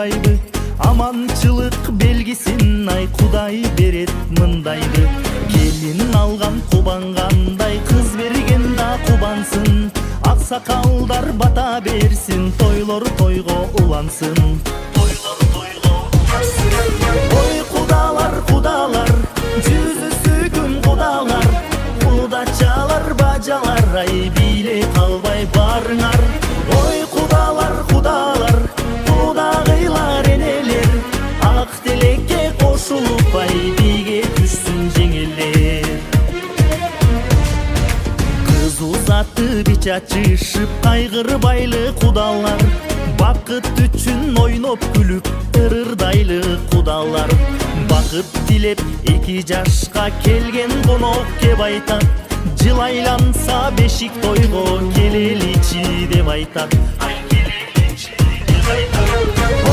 кудайбы, аманчылык белгисин ай Кудай берет мындайды. Келин алган кубангандай, кыз берген да кубансын. Аксакалдар бата берсин, тойлор тойго улансын. Ой кудалар, кудалар, жүзү сүйкүм кудалар, кудачалар, бажалар, ай бийле калбай барыңар. Ой кудалар, кудалар, кудагыйлар, энелер, ак тилекке кошулуп ай биге түшсүн жеңелер. Кыз узатты бич ачышып, кайгырбайлы кудалар, бакыт үчүн ойноп күлүп ырырдайлы кудалар. Бакыт тилеп эки жашка келген конок кеп айтат, жыл айланса бешик тойго келеличи деп айтат.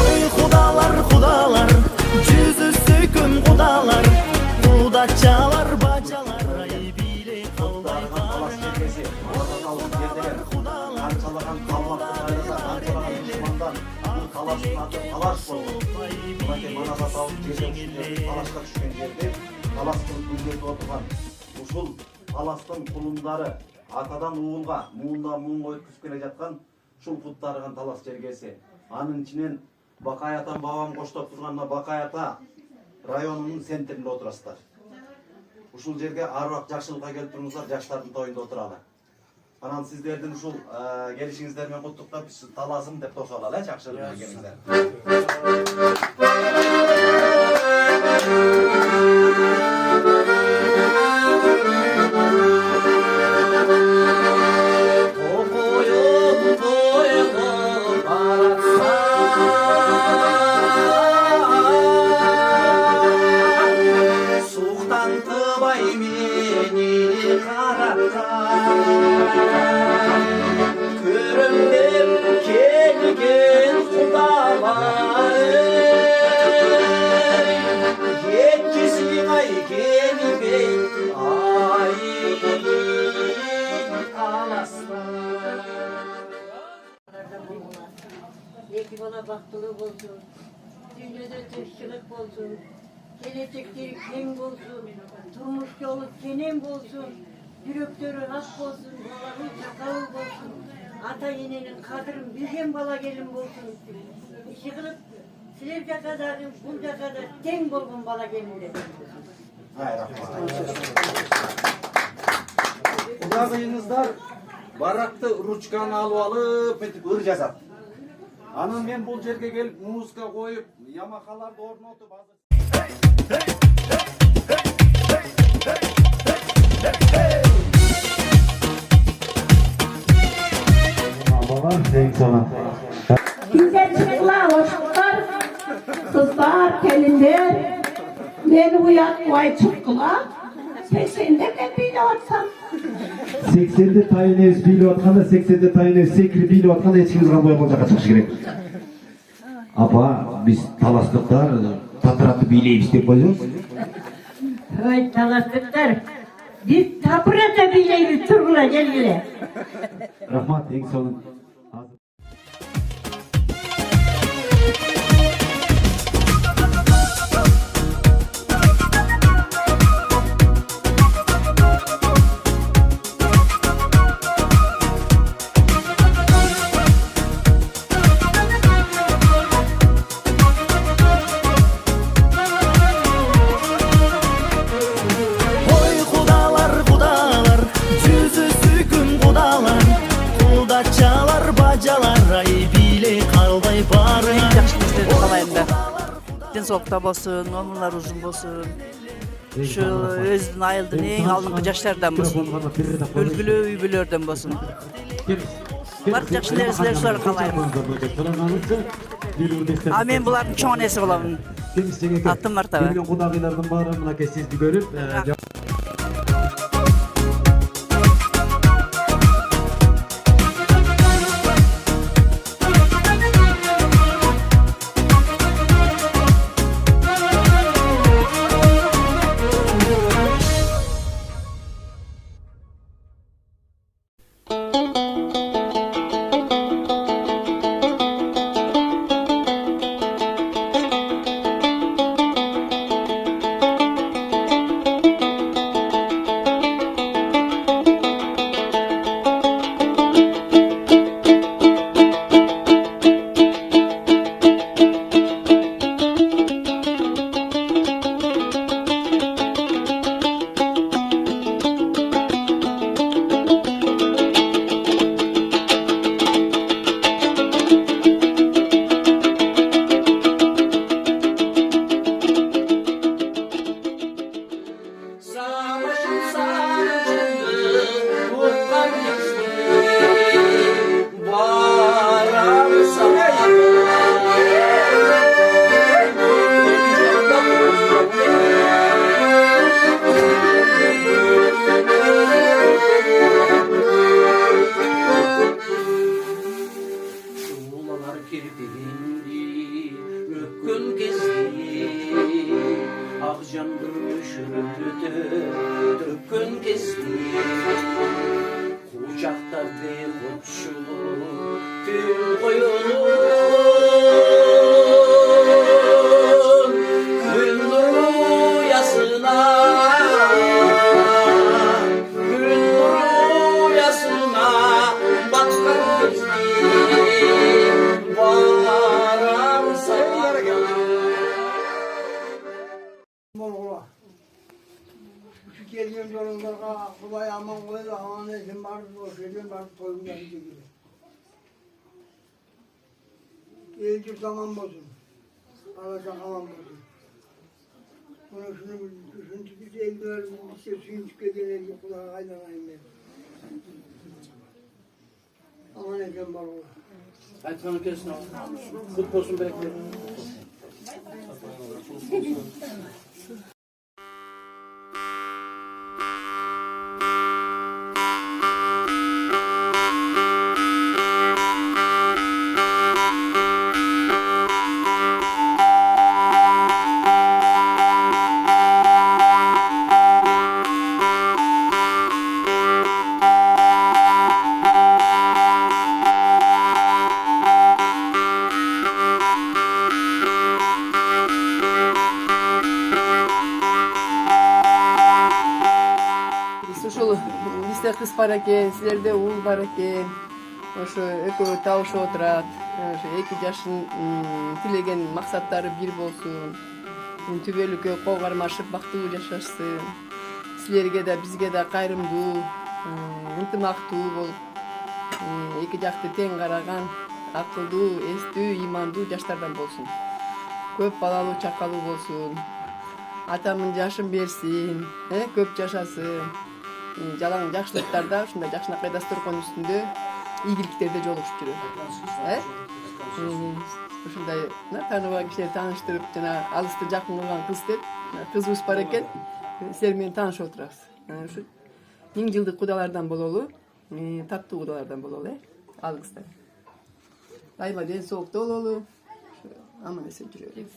Ой кудалар, кудалар, жүзү сүйкүм кудалар, кудачалар, бажалар, ай бийле калбай барыңар. Талашка түшкөн жерде таластын күлдетип отурган ушул таластын кулундары атадан уулга муундан муунга өткүзүп келе жаткан ушул куттарыган талас жергеси. Анын ичинен Бакай атам бабам коштоп турган Бакай ата районунун центринде отурасыздар. Ушул жерге арбак жакшылыкка келип туруңуздар, жаштардын тоюнда отуралы. Анан сиздердин ушул келишиңиздер менен куттуктап биз таласым деп тосуп алалы, жакшы келиңиздер. Eki bana baktılığı olsun, dünyada tırşılık olsun, gelecekleri keng olsun, turmuş yolu kenem olsun, yürekleri hak olsun, balanın çakalı olsun, ata yenenin kadırın bilgen bala gelin olsun. İşi kılıp silevce kadarın, bulca kadar keng bolgun bala gelin dedim. Kudagıyыңыздар баракты ручканы алып алып, этип ыр жазат. Анан мен бул жерге келип музыка коюп, ямахаларды орнотуп азыр. Bizler hoşluklar, kızlar, gelinler, beni uyatmay çıktılar. 80'de ben bile atsam. 80'de tayinez bile atkanda, 80'de tayinez sekri bile atkanda eskimiz kalmay olacakka çıkışı gerek. Apa, biz talastıklar, tatıratı bileyimiz dep koyuyoruz. Öy talastıklar, biz tapırata bileyimiz turgula gelgile. Rahmat, en sonun. Densoqda bolsun, ömürler uzun bolsun. Şu özün ayıldın en aldığın yaşlardan bolsun. Ülgülü üybülerden bolsun. Bark yaxşı neresiler sonra kalayım. Amen buların çoğunesi olamın. Attım martaba. Gelgen kudagılardan bari mınake sizdi görüp düşürdü dökün kesti kucakta bir kutçulu tül koyunun gün rüyasına bakkan kesti vararsa Morgula. Şu gelgen yolunlarga Kudai aman koydu, aman esin bardı, o şeyden bardı, toyundan gidiyor. Elcik zaman bozun. Alacak aman bozun. Bunu şunu düşündük, biz eldiler, işte suyun çıkıyor, elcik kulağa kaydanayım ben. Aman esin Morgula. Aytkanı kesin al. Kut olsun bekleyin. Ушул бизде кыз бар экен, силерде уул бар экен. Ошо экөө табышып отурат. Ошо эки жаштын тилеген максаттары бир болсун. Түбөлүккө кол кармашып бактылуу жашашсын. Силерге да бизге да кайрымдуу, ынтымактуу болуп, эки жакты тең караган, акылдуу, эстүү, имандуу жаштардан болсун. Көп балалуу, чакалуу болсун. Атамын жашын берсин, көп жашасын. Жалаң жакшылыктарда, ушундай жакшынакай дасторкон үстүндө ийгиликтерде жолугушуп жүрөт. Ушундай тааныбаган кишилерди тааныштырып, жана алысты жакын кылган кыз деп, кызыбыз бар экен. Силер менен таанышып отурабыз. Ушу 1000 жылдык кудалардан бололу, таттуу кудалардан бололу, алыңыздар. Дайыма ден соолукта бололу, аман эсен жүрөлү.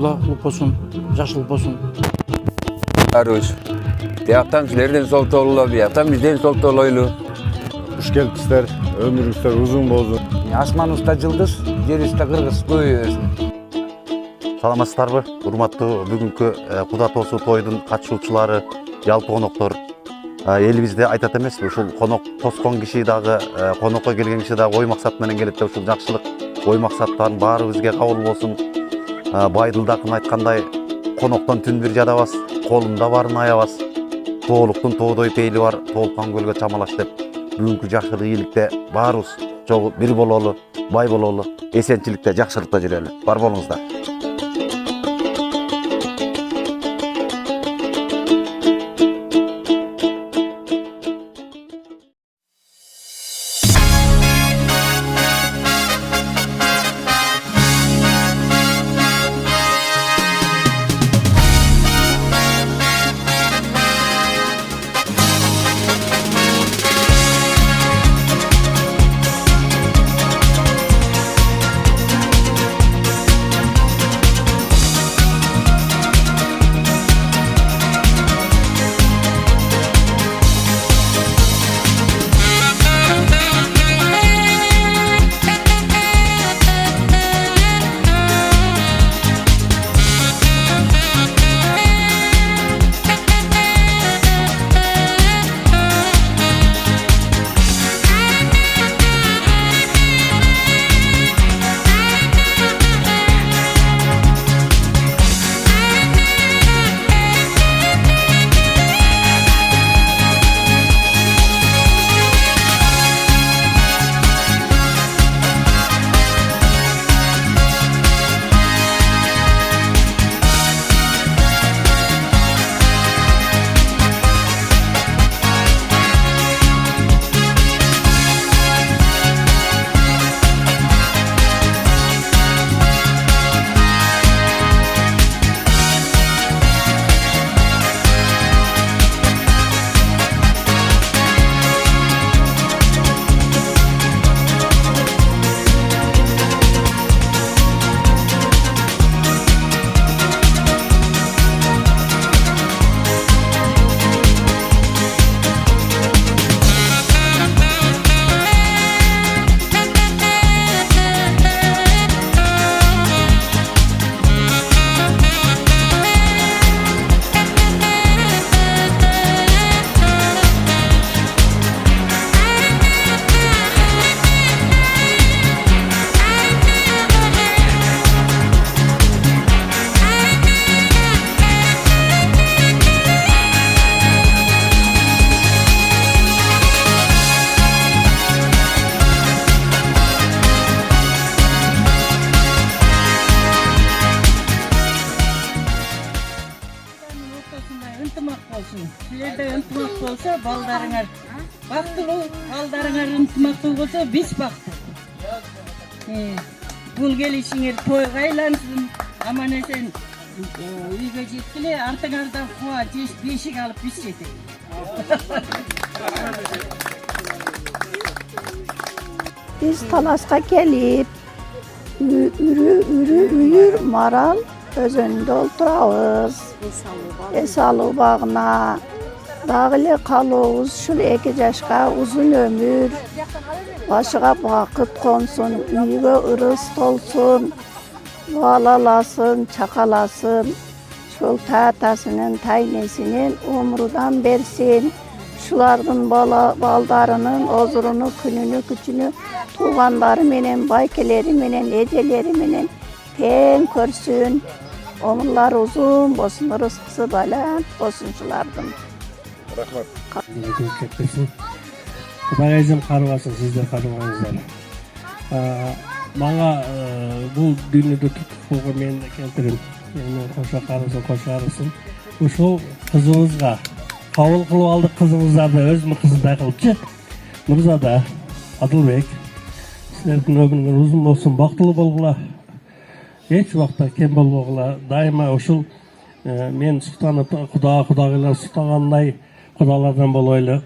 Kulaklık olsun, yaşlılık olsun. Arıyoruz. Diyaktan sizlerden sol doğru, diyaktan bizden sol doğru. Hoş geldinizler, ömrünüzler uzun bolsun. Asman usta yıldız, yer usta kırgız koyuyorsun. Саламатсыздарбы, урматтуу бүгүнкү Куда тоосу тойдун катышуучулары, жалпы коноктор. Элибизде айтат эмеспи, ушул конок тоскон киши дагы, конокко келген киши дагы ой максат менен келет деп, ушул жакшылык ой максаттарын баары бизге кабыл болсун. Байдылдакын айткандай, коноктон түн бир жадабас, колунда барын аябас. Тоолуктун тоодой пейли бар, тоолуккан көлгө чамалаш деп, бүгүнкү жакшылык ийгиликте баарыбыз чогуу бир бололу, бай бололу, эсенчиликте, жакшылыкта жүрөлү. Бар болуңуздар. Силерде ынтымак болсо, балдарыңар бактылуу, балдарыңар ынтымактуу болсо, биз бактылуу. Бул келишиңер тойго айлансын, аман эсен үйгө жеткиле, артыңардан куа бешик алып биз жетели. Biz Talas'a gelip ürü maral özünde oturağız. Esalı bağına dağılı kalığız. Şul 2 yaşka uzun ömür. Başıga vakit konsun, uyuga ırıs olsun. Valalasın, çakalasın. Şul tatasının, taynesinin umrudan versin. Şulardın baldarının ozurunu, gününü, gücünü tuğanları menen, baykeleri menen, eceleri menen ten körsün. Omurlar uzun bolsun, rızkısı balant bolsun şulardın. Rahmat. Ketmesin. Bagajım karıbasın, sizler karıbanızlar. Bana bu dünyada tutup men keltirim. Yani koşa karısın. Uşul kızınızga kabul kılıp aldık kızınızlardı, özümün kızıday kılıpçı. Mırzada, Adılbek, sizlerдің ömrüңер uzun olsun, baktılı bolgula. Hiç vakta kem bolgula. Daima uşul men suktанып, Kudagılar suktağanday kudalardan boloylu.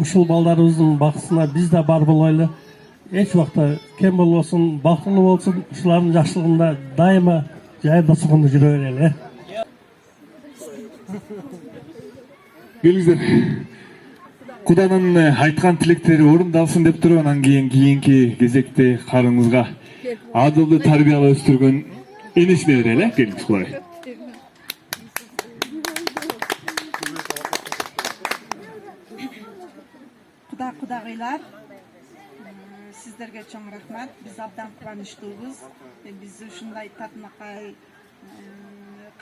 Uşul baldarыбыздың bakısına biz de bar boloylu. Hiç vakta kem bolsun, baktılı olsun, uşuların yaşlığında daima jayda sukundu jüre bereli. Келіңіздер, Құданың айтқан тілектері орындалсын деп тұрып, анан кийинки кезекте карыңызга адылды тарбиялап өстүргөн энесине берели. Келиңиз кулай. Kudagılar, sizlerge çoğun rahmat. Biz abdan kuvanyçtубуз. Biz ушундай татынакай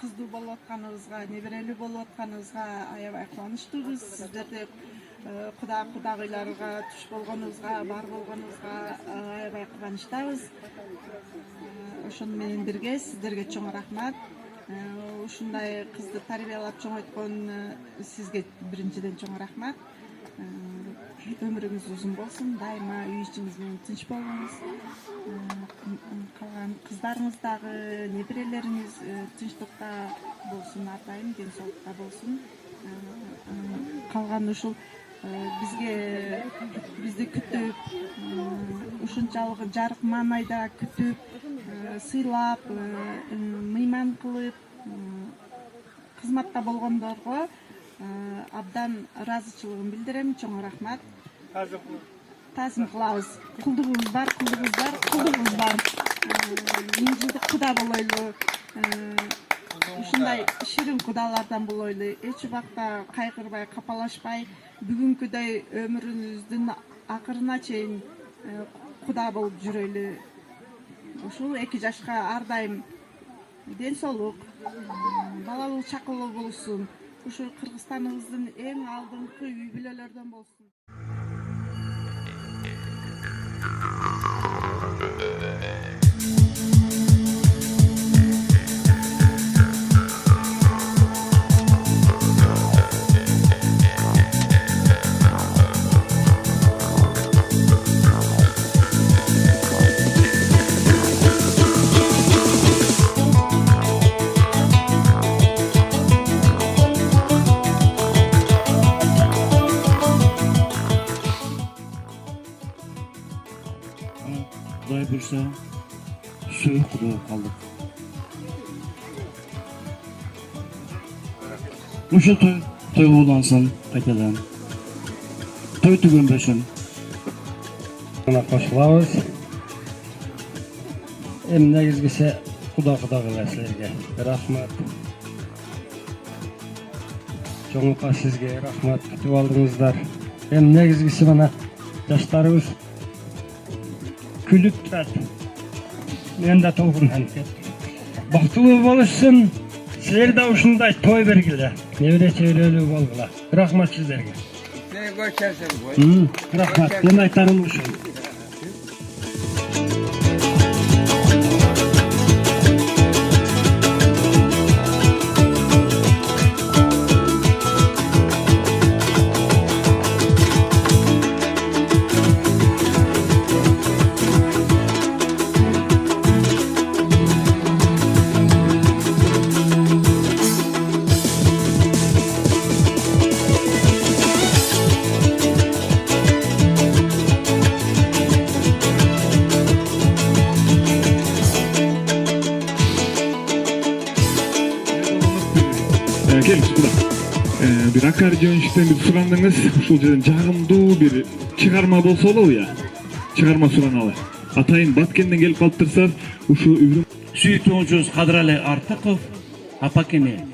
кыздуу болуп атканыбызга, неберелүү болуп атканыбызга аябай кубанычтуубуз. Сиздерде кудагыйларга туш болгонубузга, бар болгонубузга аябай кубанычтабыз. Ошону менен бирге сиздерге чоң рахмат. Ушундай кызды тарбиялап чоңойткон сизге биринчиден чоң рахмат. Ömrünüz uzun bolsun, daima үй ичиңиз менен тынч болуңуз. Калган кыздарыңыз дагы, неберелериңиз тынчтыкта болсун, атайын ден соолукта болсун. Калган ушул бизди күтүп, ушунчалык жарык маанайда күтүп, сыйлап, мыйман кылып, кызматта болгондорго абдан ыраазычылыгын билдирем. Чоң рахмат. Тазым кылабыз. Кулдугубуз бар. Миң жылдык куда болойлу. Ушундай ширин кудалардан болойлу. Эч убакта кайгырбай, капалашпай, бүгүнкүдөй өмүрүбүздүн акырына чейин куда болуп жүрөлү. Ушул 2 жашка ар дайым ден соолук, балалуу чакылуу болсун. Ушул Кыргызстаныбыздын эң алдыңкы үй бүлөлөрдөн болсун. Құдай бұйырса, сүйіп құдай қалдық. Мұшы той болансын қайтадан. Той түгенбесін. Мына қосылабыз. Негізгісі құда-құдағылар сілерге. Рахмат. Жоңылқа сізге рахмат. Күтіп алдыңыздар. Негізгісі мына жаштарыбыз күліп тұрады. Мен де толқыннан кеттім. Бақтылы болышсын, сілер де ушындай той бергілі. Небере сөйлелі болғыла. Рахмат сіздерге. Рахмат. Мен айтарым үшін. келіңіз Құда. Bir аккордеон işten bir surandыңыз, ушул жерден жагымдуу bir чыгарма болсо болобу я? Чыгарма сураналы. Атайын Баткенден келип калыптырсар, ушу Үбүрүм Сүйүктүү оңчубуз Кадырали Артыков апакеме.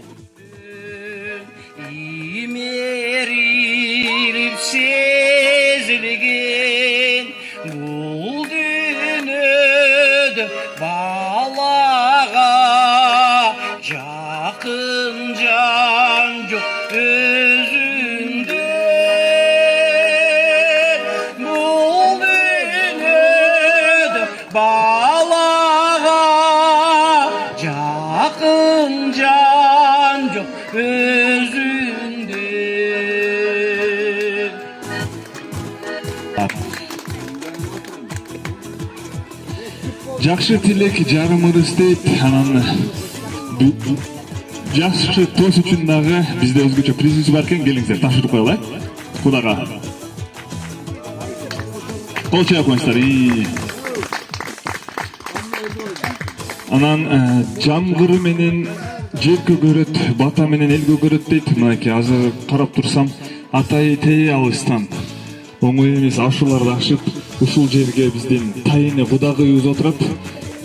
Имерилип сезилген бул дүйнөдө балага жакын жан жок өзүндөн бул дүйнөдө балага жакын жан жок өзүндөн. Жакшы тилек жарымыбыз дейт, анан жакшы тос үчүн дагы бизде өзгөчө призибиз бар экен, келиңиздер тапшырып коелу, Кудага. Кол чыгып коюңуздар. Анан жамгыры менен жер көгөрөт, бата менен эл көгөрөт дейт. Мынакей азыр карап турсам, Атайы тээ алыстан оңой эмес ашууларды ашып, ушул жерге биздин тайыны кудагыйыбыз отурат.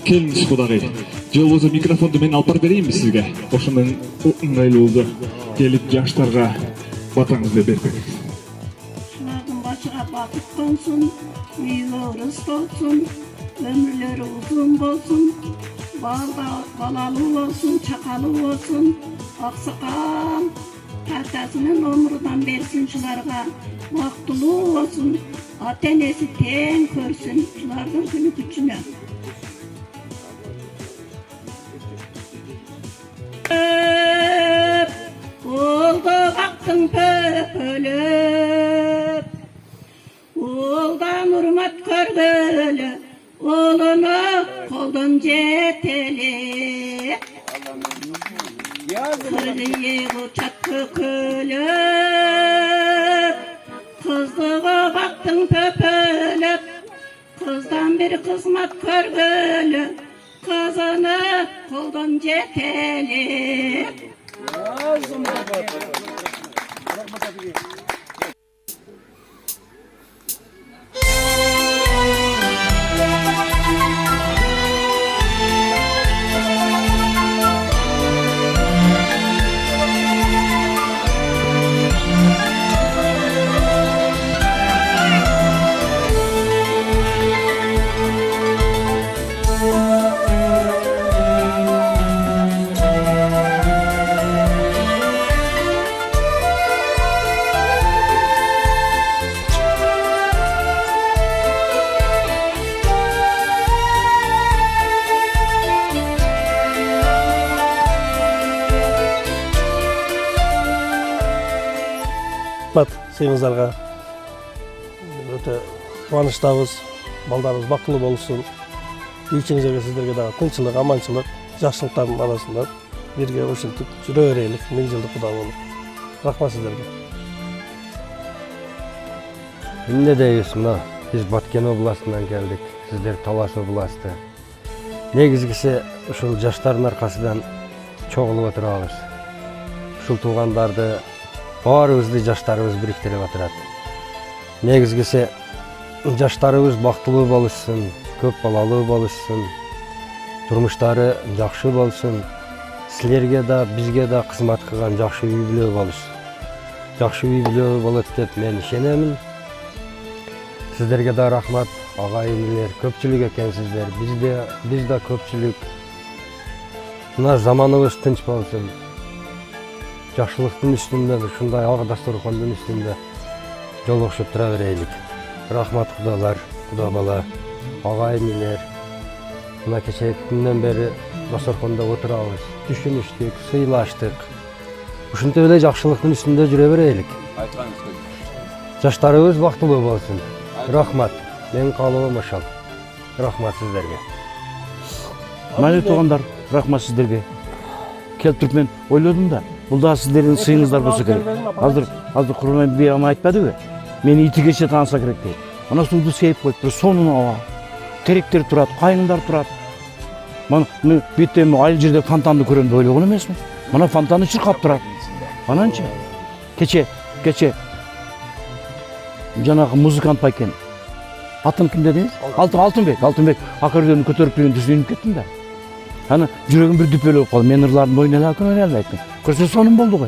Келиңиз кудагый. Же болбосо микрофонду мен алып барып берейинби сизге? Ошондон ыңгайлуу болду. Келип жаштарга батаңызды берип бериңиз. Ушулардын башыга бакыт консун, үйлөрү болсун, өмүрлөрү узун болсун, балалуу болсун, чакалуу болсун, аксакал татасынын өмүрүнөн берсин ушуларга, бактылуу болсун, ата энеси тең көрсүн ушулардын күнү күчүнө. Oldu baktın pöpölüp, Oğuldan hurmat körgülü, Oğlunu koldan jetelip, Kırgıyı uçat kökülüp, Kızdığı baktın pöpölüp, Kızdan bir kızmat körgülü, Kızını koldan jetelip. Сыйыңыздарга өтө кубанычтабыз. Балдарыбыз бактылуу болсун. Ичиңизге сиздерге дагы тынччылык, аманчылык, жакшылыктардын арасында бирге ушинтип жүрө берелик. 1000 жылдык куда болуп. Рахмат сиздерге. Эмне дейбиз, мына биз Баткен областынан келдик. Сиздер Талаш областы. Негизгиси ушул жаштардын аркасынан чогулуп отурабыз. Ушул туугандарды баарыбызды жаштарыбыз бириктирип отурат. Негизгиси жаштарыбыз бактылуу болушсун, көп балалуу болушсун, турмуштары жакшы болсун, силерге да, бизге да кызмат кылган жакшы үй бүлө болушун. Жакшы үй бүлө болот деп мен ишенемин. Сиздерге да рахмат, агайындар, көпчүлүк экенсиздер. Биз да көпчүлүк. Мына заманыбыз тынч болсун. Жакшылыктын үстүндө, ушундай ак дасторкондун үстүндө жолугушуп тура берелик. Рахмат кудалар, куда бала, агайындар. Мына кечээ күндөн бери дасторкондо отурабыз, түшүнүштүк, сыйлаштык. Ушинтип эле жакшылыктын үстүндө жүрө берелик. Жаштарыбыз бактылуу болсун. Рахмат. Мен каалоом ошол. Рахмат сиздерге. Майлы туугандар, рахмат сиздерге. Келип туруп мен ойлодум да, бул да сиздердин сыйыңыздар болсо керек. Азыр Курман бий ама айтпадыбы? Мени итигече таанса керек дейт. Ана сууду сейип коюптур, сонун аба. Теректер турат, кайыңдар турат. Мына бүйтем айыл жерде фонтанды көрөм деп ойлогон эмесмин. Мына фонтаны чыркап турат. Ананчы кече жанагы музыкант бар экен. Атын ким дедиңиз? Алтынбек аккордеонду көтөрүп жүргөндө сүйүнүп кеттим да. Аны жүрөгүм бир дүпөлөп калды. Мен ырлардын ойнала албайм. Көрсө сонун болду го.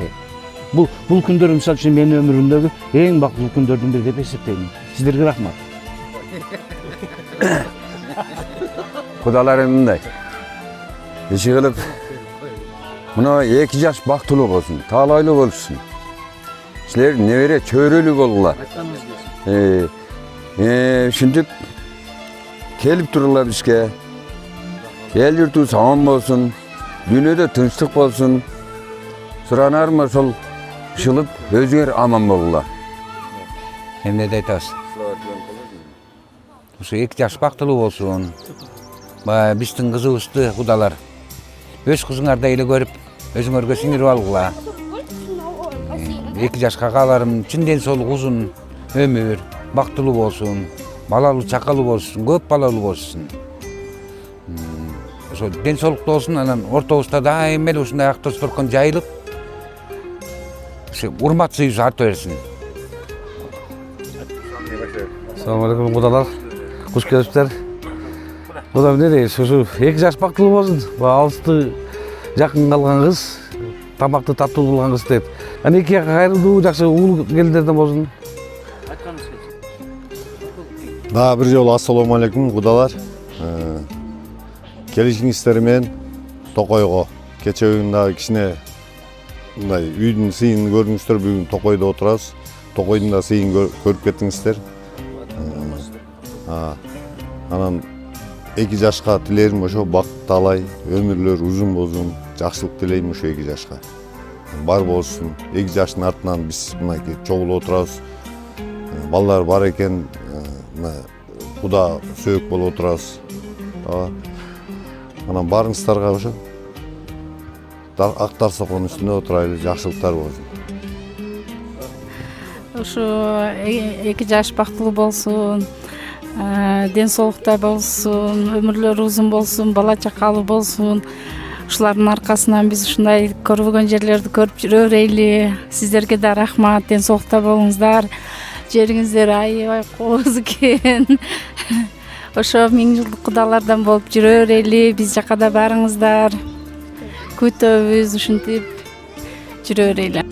Бул күндөр мисалы үчүн менин өмүрүмдөгү эң бактылуу күндөрдүн бири деп эсептейм. Сиздерге рахмат. Кудаларым мындай. Иши кылып мына 2 жаш бактылуу болсун, таалайлуу болушsun. Силер небере чөйрөлүү болгула. Ушинтип келип туруңар бизге. Эл журтубуз аман болсун, дүйнөдө тынчтык болсун. Суранарым ошол ушылып өзүңөр аман болгула. Эмне айтасыз? Ушу 2 жаш бактылуу болсун. Биздин кызыбызды кудалар өз кызыңарды эле көрүп, өзүңөргө сиңирип алгыла. 2 жашка кааларым чын ден соолук узун өмүр, бактылуу болсун, балалуу чакалуу болсун, көп балалуу болсун. Ошо ден соолуктуу болсун, анан ортобузда дайыма эле ушундай ак досторкон жайылып, урмат сыйыбыз арта берсин. Assalamu alaikum кудалар. Куш келипсиздер. Куда эмне дейсиз? Ушу 2 жаш бактылуу болсун. Алысты жакын калган кыз, тамакты таттуу кылган кыз дейт. Аны 2 кайрылдуу жакшы уул келиндерден болсун. Дагы бир жолу ассаламу алейкум кудалар. Келишиңиздер менен Токойго кече уюнда кичине мындай үйдүн сыйын көрдүңүздөр. Бүгүн Токойдо отурабыз. Токойдун да сыйын көрүп кеттиңиздер. Анан 2 жашка тилерим ошо бакыт талай, өмүрлөр узун болсун, жакшылык тилейм ошо 2 жашка. Бар болсун. 2 жаштын артынан биз мынакей чогулуп отурабыз. Балдар бар экен, куда сөөк болуп отурабыз. Анан барыңыздарга ошо ак дарсоконун үстүнө отурайлы, жакшылыктар болсун. Ушу 2 жаш бактылуу болсун, ден соолукта болсун, өмүрлөрү узун болсун, бала чакалуу болсун. Ушулардын аркасынан биз ушундай көрбөгөн жерлерди көрүп жүрө берели. Сиздерге да рахмат, ден соолукта болуңуздар. Жериңиздер аябай кооз экен. Ошо 1000 жылдык кудалардан болуп жүрө берели. Биз жака да барыңыздар. Күтөбүз, ушинтип жүрө берели.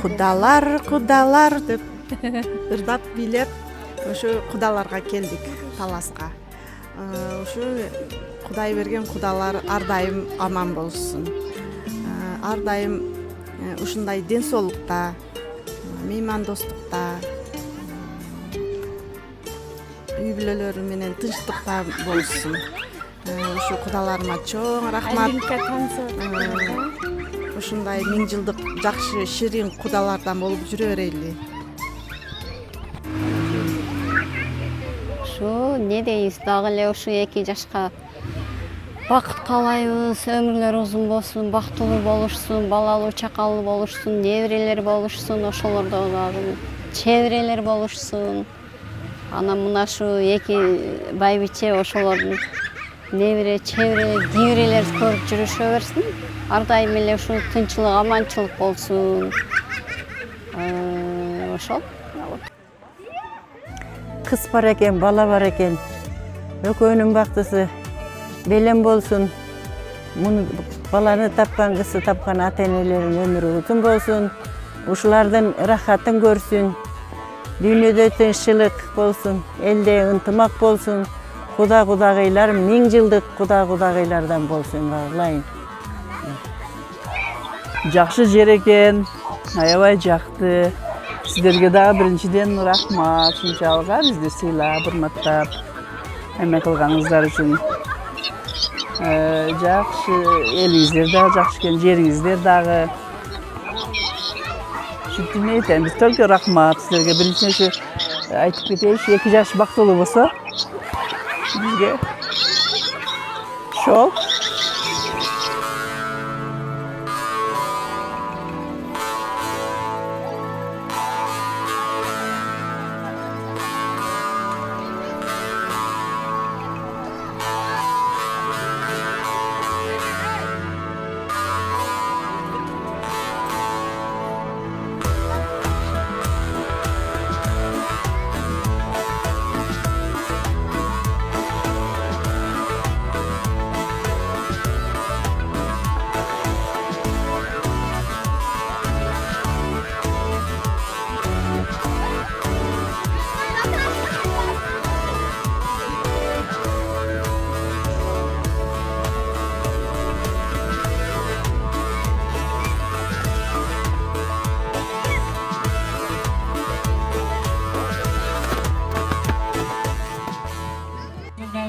Кудалар деп ырдап бийлеп ошо кудаларга келдик таласка. Ушу Кудай берген кудалар ар дайым аман болсун. Ар дайым ушундай ден соолукта, меймандостукта, үй бүлөлөрү менен тынчтыкта болсун. Ушу кудаларыма чоң рахмат. Ушундай 1000 жылдык жакшы ширин кудалардан болуп жүрө берели. Ушу не дейбиз, дагы эле ушу 2 жашка бакыт каалайбыз, өмүрлөрү узун болсун, бактылуу болушсун, балалуу чакалуу болушсун, неберелер болушсун, ошолордо дагы чеберелер болушсун. Анан мына ушу 2 байбиче ошолордун небере, чебере, кийбирелер көрүп жүрүшө берсин. Ар дайым эле ушу тынчылык, аманчылык болсун. Ошол. Кыз бар экен, бала бар экен. Экөөнүн бактысы белем болсун. Муну баланы тапкан кызы тапкан ата-энелердин өмүрү узун болсун. Ушулардын рахатын көрсүн. Дүйнөдө тынччылык болсун, элде ынтымак болсун. Кудагыйлар 1000 жылдык кудагыйлардан болсун каалайм. Жакшы жер экен, аябай жакты. Сиздерге дагы биринчиден рахмат, ушунчалык бизди сыйлап, урматтап, эме кылганыңыздар үчүн. Жакшы элиңиздер дагы жакшы экен, жериңиздер дагы. Ушинтип эмне айтайын, биз только рахмат сиздерге. Биринчиден айтып кетейинчи, 2 жаш бактылуу болсо бизге ошол.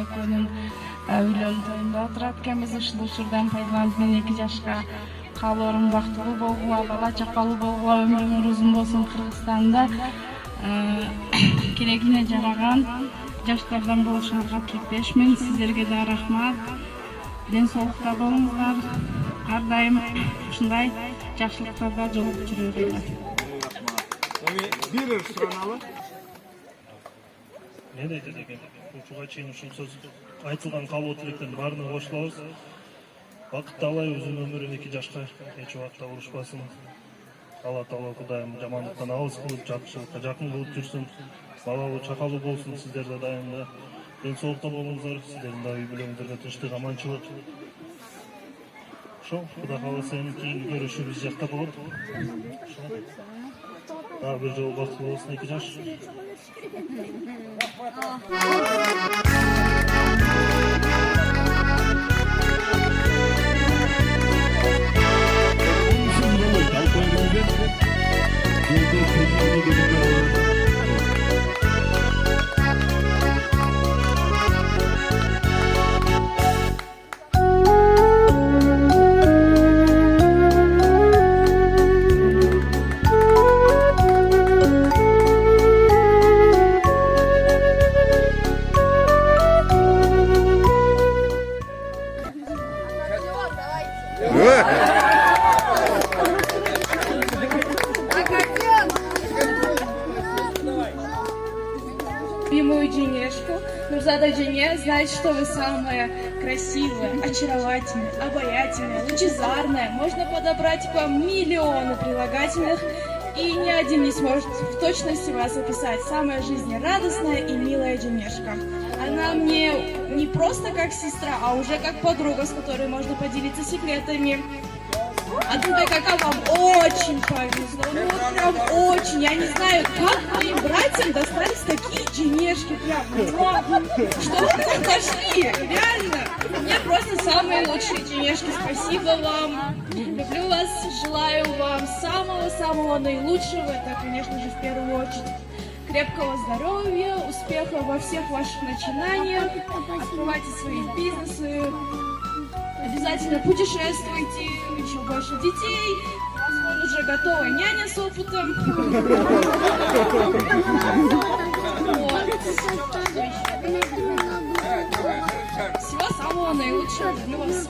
экөөнүн үйлөнүү тоюнда отурат экенбиз. Ушул учурдан пайдаланып мен 2 жашка калоорум бактылуу болгула, бала чакалуу болгула, өмүрүңөр узун болсун. Кыргызстанда керегине жараган жаштардан болушуңарга тилектешмин. Сиздерге да рахмат. Ден соолукта болуңуздар. Ар дайым ушундай жакшылыктарда жолугуп жүрөлү. Бир сураналы. Не дейт экен? Ушуга чейин ушул сөз айтылган каалоо тилектердин баарына кошулабыз. Бакытты алай, өзүнүн өмүрүн 2 жашка эч убакта урушпасын. Алла Таала Кудайым жамандыктан алыс кылып, жакшылыкка жакын кылып жүрсүн. Балалуу чакалуу болсун. Сиздер да дайым да ден соолукта болуңуздар. Сиздердин да үй бүлөңүздөргө тынчтык, аманчылык. Ошо Кудай кааласа кийинки көрүшүбүз жакта болот. Дагы бир жолу бактылуу болсун 2 жаш. Любимую Денежку, Нурзада Дене знает, что вы самая красивая, очаровательная, обаятельная, лучезарная. Можно подобрать к вам миллионы прилагательных, и ни один не сможет в точности вас описать. Самая жизнерадостная и милая Денежка. Она мне не просто как сестра, а уже как подруга, с которой можно поделиться секретами. А тут как вам очень повезло, ну вот прям очень, я не знаю, как моим братьям достались такие Денежки, прям, что вы там нашли, реально, у меня просто самые лучшие Денежки, спасибо вам, люблю вас, желаю вам самого-самого наилучшего, это, конечно же, в первую очередь, крепкого здоровья, успеха во всех ваших начинаниях, открывайте свои бизнесы, обязательно путешествуйте, еще больше детей. У вас вон уже готовая няня с опытом. Всего самого наилучшего. Люблю вас.